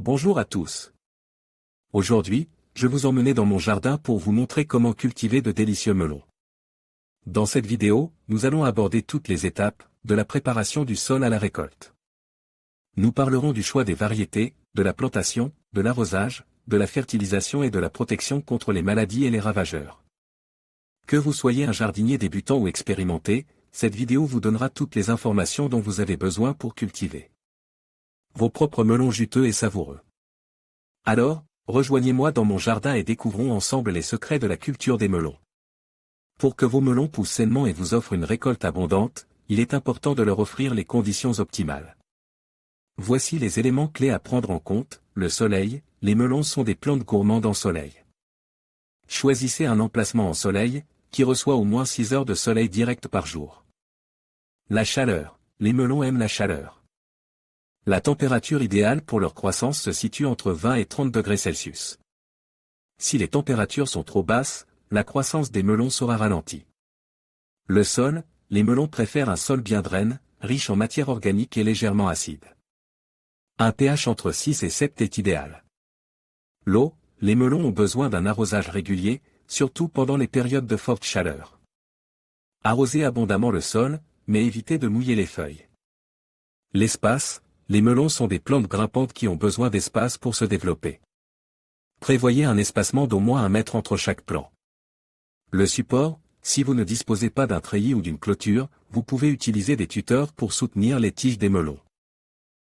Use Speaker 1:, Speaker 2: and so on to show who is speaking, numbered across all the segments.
Speaker 1: Bonjour à tous. Aujourd'hui, je vous emmène dans mon jardin pour vous montrer comment cultiver de délicieux melons. Dans cette vidéo, nous allons aborder toutes les étapes, de la préparation du sol à la récolte. Nous parlerons du choix des variétés, de la plantation, de l'arrosage, de la fertilisation et de la protection contre les maladies et les ravageurs. Que vous soyez un jardinier débutant ou expérimenté, cette vidéo vous donnera toutes les informations dont vous avez besoin pour cultiver vos propres melons juteux et savoureux. Alors, rejoignez-moi dans mon jardin et découvrons ensemble les secrets de la culture des melons. Pour que vos melons poussent sainement et vous offrent une récolte abondante, il est important de leur offrir les conditions optimales. Voici les éléments clés à prendre en compte. Le soleil. Les melons sont des plantes gourmandes en soleil. Choisissez un emplacement en soleil, qui reçoit au moins 6 heures de soleil direct par jour. La chaleur. Les melons aiment la chaleur. La température idéale pour leur croissance se situe entre 20 et 30 degrés Celsius. Si les températures sont trop basses, la croissance des melons sera ralentie. Le sol. Les melons préfèrent un sol bien drainant, riche en matière organique et légèrement acide. Un pH entre 6 et 7 est idéal. L'eau. Les melons ont besoin d'un arrosage régulier, surtout pendant les périodes de forte chaleur. Arrosez abondamment le sol, mais évitez de mouiller les feuilles. L'espace. Les melons sont des plantes grimpantes qui ont besoin d'espace pour se développer. Prévoyez un espacement d'au moins 1 mètre entre chaque plant. Le support. Si vous ne disposez pas d'un treillis ou d'une clôture, vous pouvez utiliser des tuteurs pour soutenir les tiges des melons.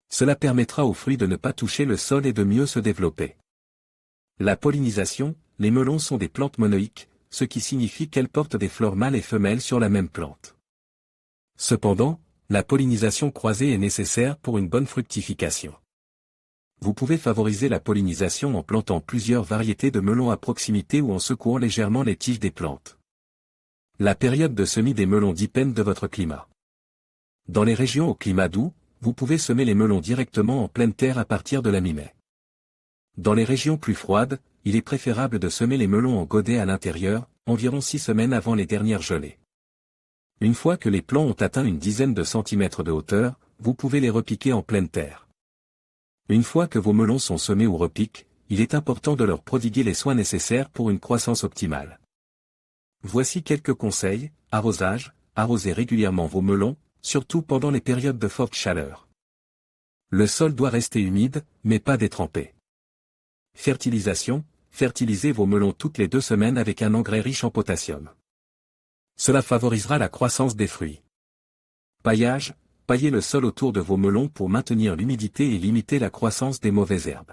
Speaker 1: Cela permettra aux fruits de ne pas toucher le sol et de mieux se développer. La pollinisation. Les melons sont des plantes monoïques, ce qui signifie qu'elles portent des fleurs mâles et femelles sur la même plante. Cependant, la pollinisation croisée est nécessaire pour une bonne fructification. Vous pouvez favoriser la pollinisation en plantant plusieurs variétés de melons à proximité ou en secouant légèrement les tiges des plantes. La période de semis des melons dépend de votre climat. Dans les régions au climat doux, vous pouvez semer les melons directement en pleine terre à partir de la mi-mai. Dans les régions plus froides, il est préférable de semer les melons en godet à l'intérieur, environ 6 semaines avant les dernières gelées. Une fois que les plants ont atteint une dizaine de centimètres de hauteur, vous pouvez les repiquer en pleine terre. Une fois que vos melons sont semés ou repiqués, il est important de leur prodiguer les soins nécessaires pour une croissance optimale. Voici quelques conseils. Arrosage. Arrosez régulièrement vos melons, surtout pendant les périodes de forte chaleur. Le sol doit rester humide, mais pas détrempé. Fertilisation. Fertilisez vos melons toutes les 2 semaines avec un engrais riche en potassium. Cela favorisera la croissance des fruits. Paillage. Paillez le sol autour de vos melons pour maintenir l'humidité et limiter la croissance des mauvaises herbes.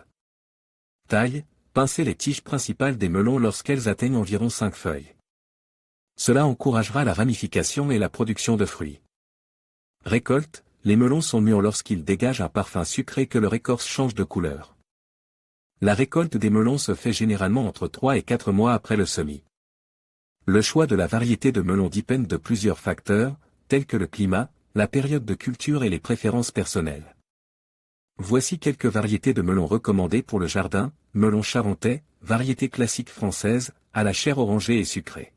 Speaker 1: Taille. Pincez les tiges principales des melons lorsqu'elles atteignent environ 5 feuilles. Cela encouragera la ramification et la production de fruits. Récolte. Les melons sont mûrs lorsqu'ils dégagent un parfum sucré que leur écorce change de couleur. La récolte des melons se fait généralement entre 3 et 4 mois après le semis. Le choix de la variété de melons dépend de plusieurs facteurs, tels que le climat, la période de culture et les préférences personnelles. Voici quelques variétés de melons recommandées pour le jardin. Melon charentais, variété classique française, à la chair orangée et sucrée.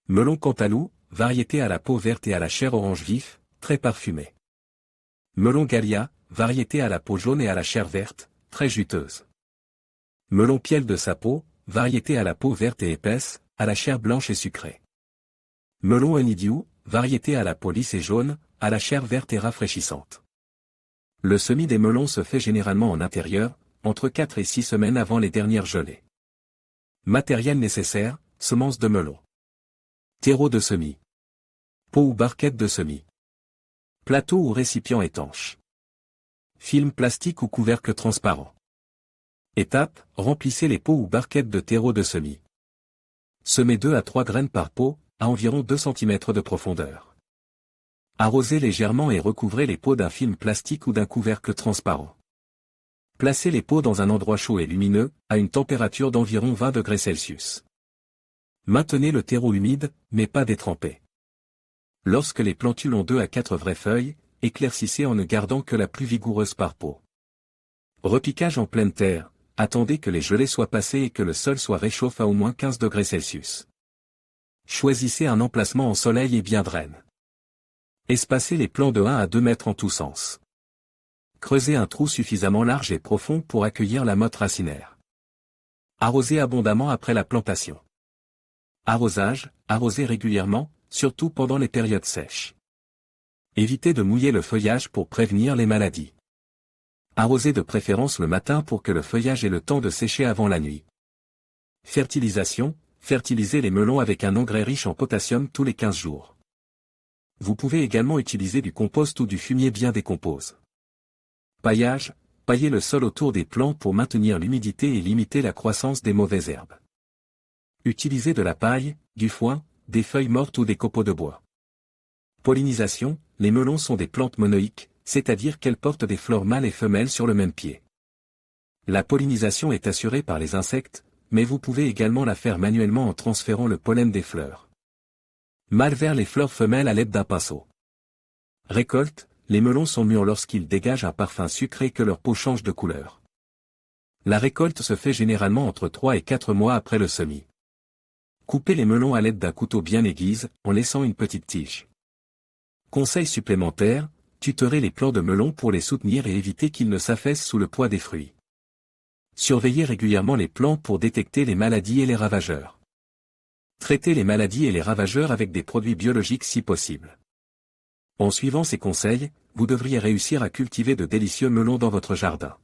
Speaker 1: Melon cantalou, variété à la peau verte et à la chair orange vif, très parfumée. Melon gallia, variété à la peau jaune et à la chair verte, très juteuse. Melon piel de sapot, variété à la peau verte et épaisse, à la chair blanche et sucrée. Melon honeydew, variété à la peau lisse et jaune, à la chair verte et rafraîchissante. Le semis des melons se fait généralement en intérieur, entre 4 et 6 semaines avant les dernières gelées. Matériel nécessaire. Semences de melon. Terreau de semis. Pot ou barquette de semis. Plateau ou récipient étanche. Film plastique ou couvercle transparent. Étape. Remplissez les pots ou barquettes de terreau de semis. Semez 2 à 3 graines par pot, à environ 2 cm de profondeur. Arrosez légèrement et recouvrez les pots d'un film plastique ou d'un couvercle transparent. Placez les pots dans un endroit chaud et lumineux, à une température d'environ 20 degrés Celsius. Maintenez le terreau humide, mais pas détrempé. Lorsque les plantules ont 2 à 4 vraies feuilles, éclaircissez en ne gardant que la plus vigoureuse par pot. Repiquage en pleine terre. Attendez que les gelées soient passées et que le sol soit réchauffe à au moins 15 degrés Celsius. Choisissez un emplacement en soleil et bien draine. Espacez les plants de 1 à 2 mètres en tous sens. Creusez un trou suffisamment large et profond pour accueillir la motte racinaire. Arrosez abondamment après la plantation. Arrosage, arrosez régulièrement, surtout pendant les périodes sèches. Évitez de mouiller le feuillage pour prévenir les maladies. Arrosez de préférence le matin pour que le feuillage ait le temps de sécher avant la nuit. Fertilisation, fertilisez les melons avec un engrais riche en potassium tous les 15 jours. Vous pouvez également utiliser du compost ou du fumier bien décompose. Paillage, paillez le sol autour des plants pour maintenir l'humidité et limiter la croissance des mauvaises herbes. Utilisez de la paille, du foin, des feuilles mortes ou des copeaux de bois. Pollinisation, les melons sont des plantes monoïques, c'est-à-dire qu'elles portent des fleurs mâles et femelles sur le même pied. La pollinisation est assurée par les insectes, mais vous pouvez également la faire manuellement en transférant le pollen des fleurs mâles vers les fleurs femelles à l'aide d'un pinceau. Récolte, les melons sont mûrs lorsqu'ils dégagent un parfum sucré et que leur peau change de couleur. La récolte se fait généralement entre 3 et 4 mois après le semis. Coupez les melons à l'aide d'un couteau bien aiguise, en laissant une petite tige. Conseil supplémentaire, tuterez les plants de melons pour les soutenir et éviter qu'ils ne s'affaissent sous le poids des fruits. Surveillez régulièrement les plants pour détecter les maladies et les ravageurs. Traitez les maladies et les ravageurs avec des produits biologiques si possible. En suivant ces conseils, vous devriez réussir à cultiver de délicieux melons dans votre jardin.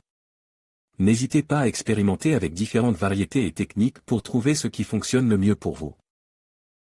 Speaker 1: N'hésitez pas à expérimenter avec différentes variétés et techniques pour trouver ce qui fonctionne le mieux pour vous.